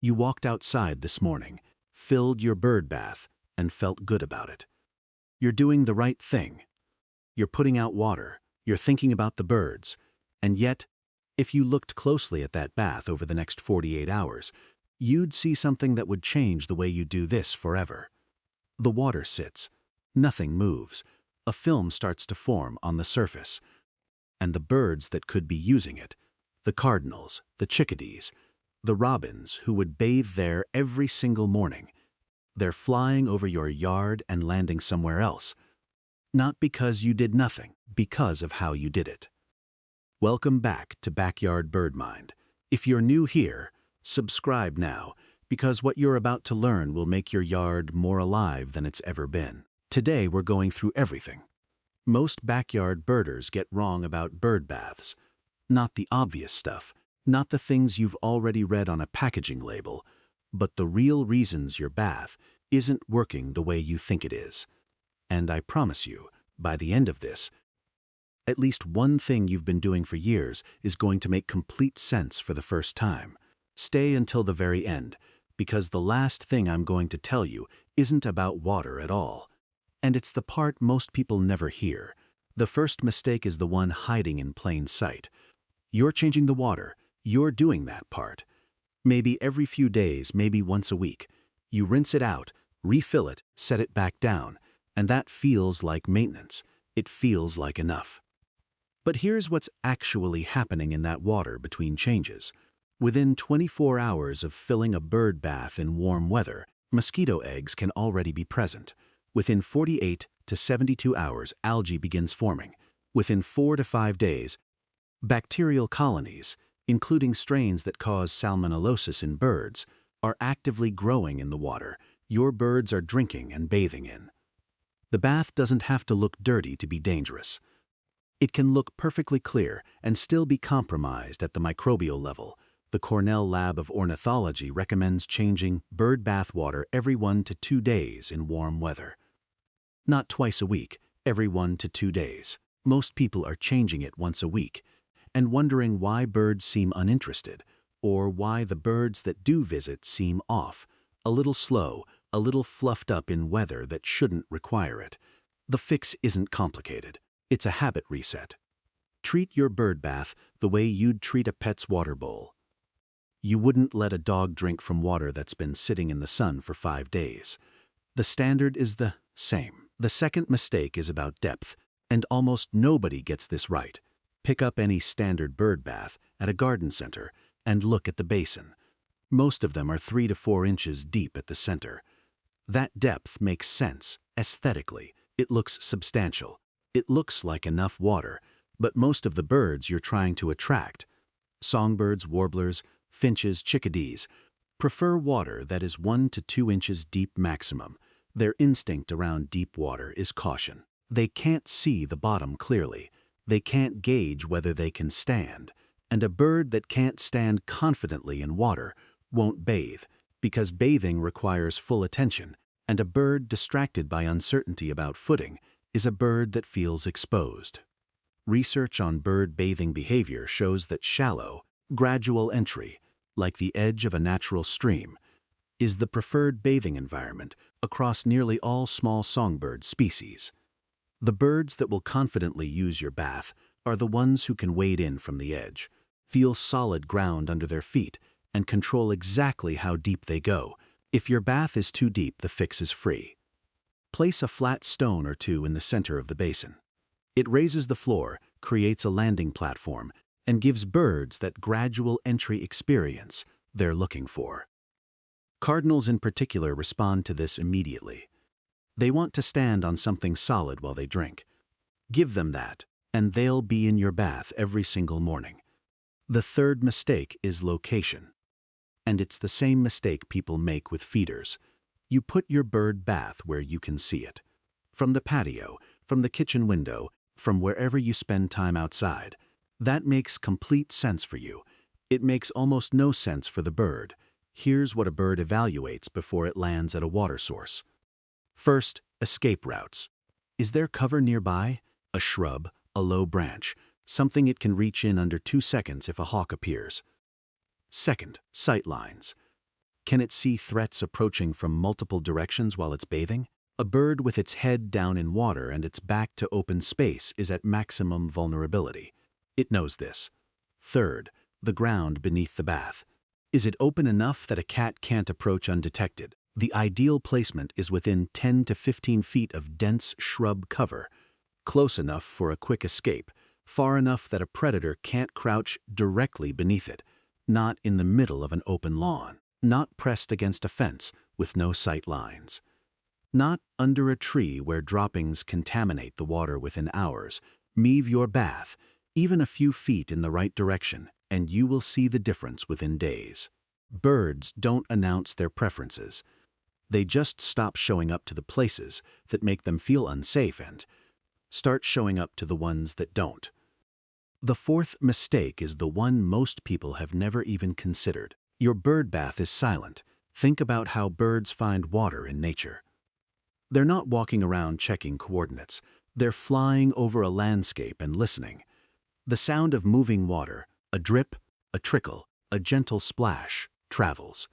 You walked outside this morning, filled your bird bath, and felt good about it. You're doing the right thing. You're putting out water, you're thinking about the birds, and yet, if you looked closely at that bath over the next 48 hours, you'd see something that would change the way you do this forever. The water sits, nothing moves, a film starts to form on the surface, and the birds that could be using it, the cardinals, the chickadees, the robins who would bathe there every single morning, they're flying over your yard and landing somewhere else. Not because you did nothing, because of how you did it. Welcome back to Backyard Bird Mind. If you're new here, subscribe now, because what you're about to learn will make your yard more alive than it's ever been. Today we're going through everything. Most backyard birders get wrong about bird baths. Not the obvious stuff, not the things you've already read on a packaging label, but the real reasons your bath isn't working the way you think it is. And I promise you, by the end of this, at least one thing you've been doing for years is going to make complete sense for the first time. Stay until the very end, because the last thing I'm going to tell you isn't about water at all. And it's the part most people never hear. The first mistake is the one hiding in plain sight. You're changing the water. You're doing that part. Maybe every few days, maybe once a week. You rinse it out, refill it, set it back down, and that feels like maintenance. It feels like enough. But here's what's actually happening in that water between changes. Within 24 hours of filling a bird bath in warm weather, mosquito eggs can already be present. Within 48 to 72 hours, algae begins forming. Within 4 to 5 days, bacterial colonies, including strains that cause salmonellosis in birds, are actively growing in the water your birds are drinking and bathing in. The bath doesn't have to look dirty to be dangerous. It can look perfectly clear and still be compromised at the microbial level. The Cornell Lab of Ornithology recommends changing bird bath water every 1 to 2 days in warm weather. Not twice a week, every 1 to 2 days. Most people are changing it once a week and wondering why birds seem uninterested, or why the birds that do visit seem off, a little slow, a little fluffed up in weather that shouldn't require it. The fix isn't complicated. It's a habit reset. Treat your bird bath the way you'd treat a pet's water bowl. You wouldn't let a dog drink from water that's been sitting in the sun for 5 days. The standard is the same. The second mistake is about depth, and almost nobody gets this right. Pick up any standard bird bath at a garden center and look at the basin. Most of them are 3 to 4 inches deep at the center. That depth makes sense aesthetically. It looks substantial. It looks like enough water, but most of the birds you're trying to attract, songbirds, warblers, finches, chickadees, prefer water that is 1 to 2 inches deep maximum. Their instinct around deep water is caution. They can't see the bottom clearly. They can't gauge whether they can stand. And a bird that can't stand confidently in water won't bathe, because bathing requires full attention, and a bird distracted by uncertainty about footing is a bird that feels exposed. Research on bird bathing behavior shows that shallow, gradual entry, like the edge of a natural stream, is the preferred bathing environment across nearly all small songbird species. The birds that will confidently use your bath are the ones who can wade in from the edge, feel solid ground under their feet, and control exactly how deep they go. If your bath is too deep, the fix is free. Place a flat stone or two in the center of the basin. It raises the floor, creates a landing platform, and gives birds that gradual entry experience they're looking for. Cardinals in particular respond to this immediately. They want to stand on something solid while they drink. Give them that, and they'll be in your bath every single morning. The third mistake is location. And it's the same mistake people make with feeders. You put your bird bath where you can see it. From the patio, from the kitchen window, from wherever you spend time outside. That makes complete sense for you. It makes almost no sense for the bird. Here's what a bird evaluates before it lands at a water source. First, escape routes. Is there cover nearby? A shrub, a low branch, something it can reach in under 2 seconds if a hawk appears. Second, sight lines. Can it see threats approaching from multiple directions while it's bathing? A bird with its head down in water and its back to open space is at maximum vulnerability. It knows this. Third, the ground beneath the bath. Is it open enough that a cat can't approach undetected? The ideal placement is within 10 to 15 feet of dense shrub cover, close enough for a quick escape, far enough that a predator can't crouch directly beneath it, not in the middle of an open lawn, not pressed against a fence with no sight lines, not under a tree where droppings contaminate the water within hours. Move your bath, even a few feet in the right direction, and you will see the difference within days. Birds don't announce their preferences. They just stop showing up to the places that make them feel unsafe and start showing up to the ones that don't. The fourth mistake is the one most people have never even considered. Your bird bath is silent. Think about how birds find water in nature. They're not walking around checking coordinates. They're flying over a landscape and listening. The sound of moving water, a drip, a trickle, a gentle splash, travels.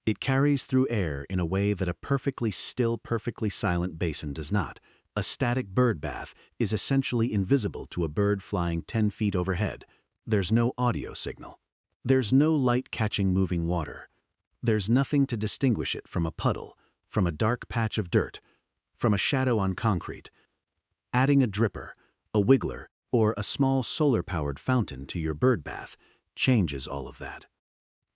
It carries through air in a way that a perfectly still, perfectly silent basin does not. A static bird bath is essentially invisible to a bird flying 10 feet overhead. There's no audio signal. There's no light catching moving water. There's nothing to distinguish it from a puddle, from a dark patch of dirt, from a shadow on concrete. Adding a dripper, a wiggler, or a small solar-powered fountain to your bird bath changes all of that.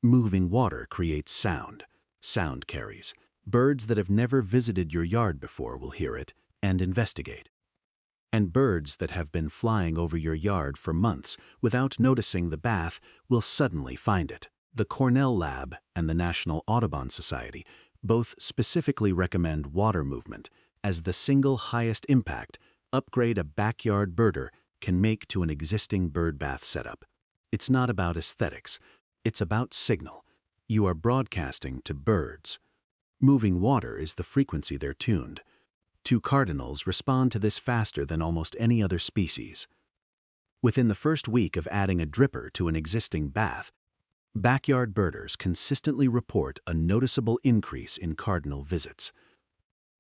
Moving water creates sound. Sound carries. Birds that have never visited your yard before will hear it and investigate. And birds that have been flying over your yard for months without noticing the bath will suddenly find it. The Cornell Lab and the National Audubon Society both specifically recommend water movement as the single highest impact upgrade a backyard birder can make to an existing bird bath setup. It's not about aesthetics. It's about signal. You are broadcasting to birds. Moving water is the frequency they're tuned. Cardinals respond to this faster than almost any other species. Within the first week of adding a dripper to an existing bath, backyard birders consistently report a noticeable increase in cardinal visits.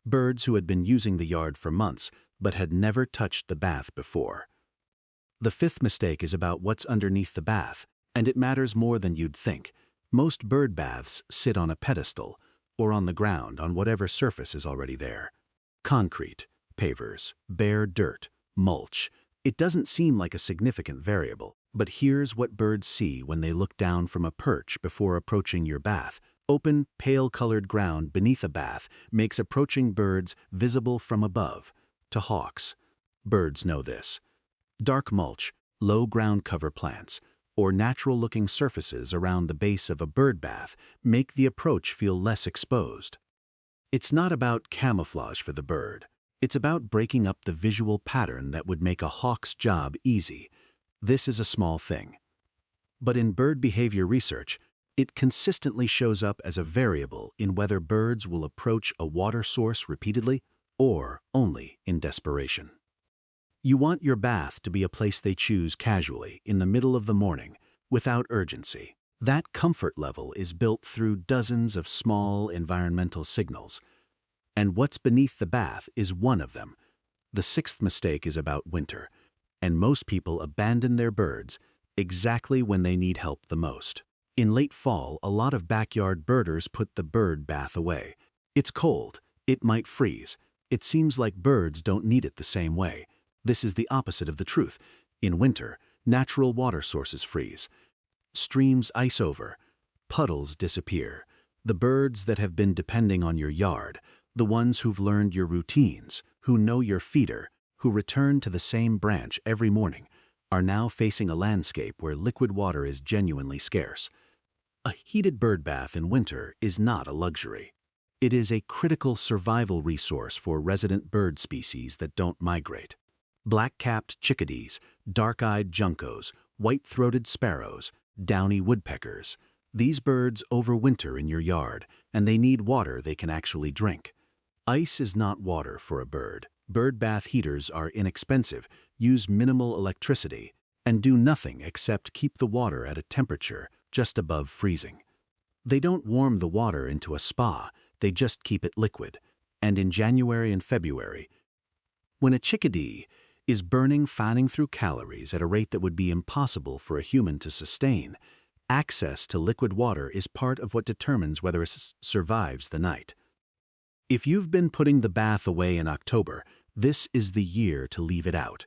Birds who had been using the yard for months but had never touched the bath before. The fifth mistake is about what's underneath the bath, and it matters more than you'd think. Most bird baths sit on a pedestal or on the ground on whatever surface is already there. Concrete, pavers, bare dirt, mulch. It doesn't seem like a significant variable, but here's what birds see when they look down from a perch before approaching your bath. Open, pale-colored ground beneath a bath makes approaching birds visible from above. To hawks, birds know this. Dark mulch, low ground cover plants, or natural-looking surfaces around the base of a bird bath make the approach feel less exposed. It's not about camouflage for the bird. It's about breaking up the visual pattern that would make a hawk's job easy. This is a small thing. But in bird behavior research, it consistently shows up as a variable in whether birds will approach a water source repeatedly or only in desperation. You want your bath to be a place they choose casually in the middle of the morning, without urgency. That comfort level is built through dozens of small environmental signals. And what's beneath the bath is one of them. The sixth mistake is about winter, and most people abandon their birds exactly when they need help the most. In late fall, a lot of backyard birders put the bird bath away. It's cold. It might freeze. It seems like birds don't need it the same way. This is the opposite of the truth. In winter, natural water sources freeze. Streams ice over. Puddles disappear. The birds that have been depending on your yard, the ones who've learned your routines, who know your feeder, who return to the same branch every morning, are now facing a landscape where liquid water is genuinely scarce. A heated bird bath in winter is not a luxury. It is a critical survival resource for resident bird species that don't migrate. Black-capped chickadees, dark-eyed juncos, white-throated sparrows, downy woodpeckers. These birds overwinter in your yard, and they need water they can actually drink. Ice is not water for a bird. Bird bath heaters are inexpensive, use minimal electricity, and do nothing except keep the water at a temperature just above freezing. They don't warm the water into a spa, they just keep it liquid. And in January and February, when a chickadee is fanning through calories at a rate that would be impossible for a human to sustain, access to liquid water is part of what determines whether it survives the night. If you've been putting the bath away in October, this is the year to leave it out.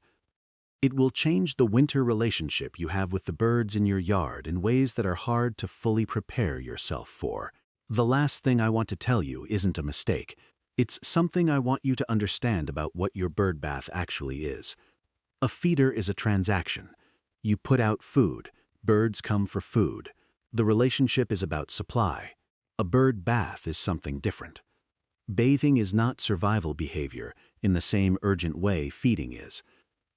It will change the winter relationship you have with the birds in your yard in ways that are hard to fully prepare yourself for. The last thing I want to tell you isn't a mistake. It's something I want you to understand about what your bird bath actually is. A feeder is a transaction. You put out food, birds come for food. The relationship is about supply. A bird bath is something different. Bathing is not survival behavior in the same urgent way feeding is.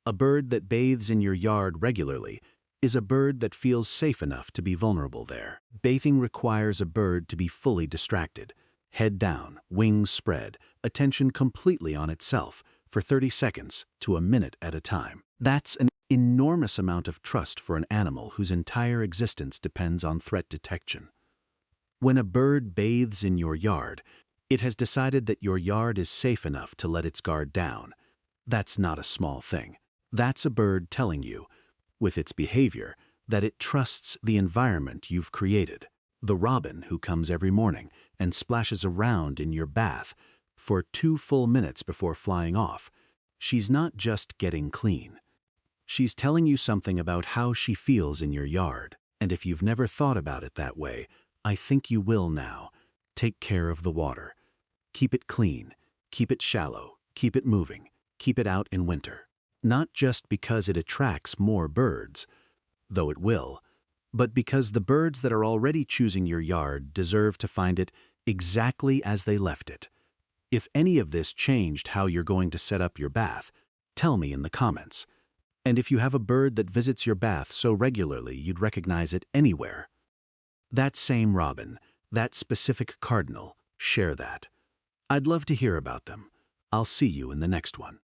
A bird that bathes in your yard regularly is a bird that feels safe enough to be vulnerable there. Bathing requires a bird to be fully distracted. Head down, wings spread, attention completely on itself for 30 seconds to a minute at a time. That's an enormous amount of trust for an animal whose entire existence depends on threat detection. When a bird bathes in your yard, it has decided that your yard is safe enough to let its guard down. That's not a small thing. That's a bird telling you, with its behavior, that it trusts the environment you've created. The robin who comes every morning and splashes around in your bath for 2 full minutes before flying off, she's not just getting clean. She's telling you something about how she feels in your yard. And if you've never thought about it that way, I think you will now. Take care of the water. Keep it clean, keep it shallow, keep it moving, keep it out in winter. Not just because it attracts more birds, though it will, but because the birds that are already choosing your yard deserve to find it exactly as they left it. If any of this changed how you're going to set up your bath, tell me in the comments. And if you have a bird that visits your bath so regularly you'd recognize it anywhere, that same robin, that specific cardinal, share that. I'd love to hear about them. I'll see you in the next one.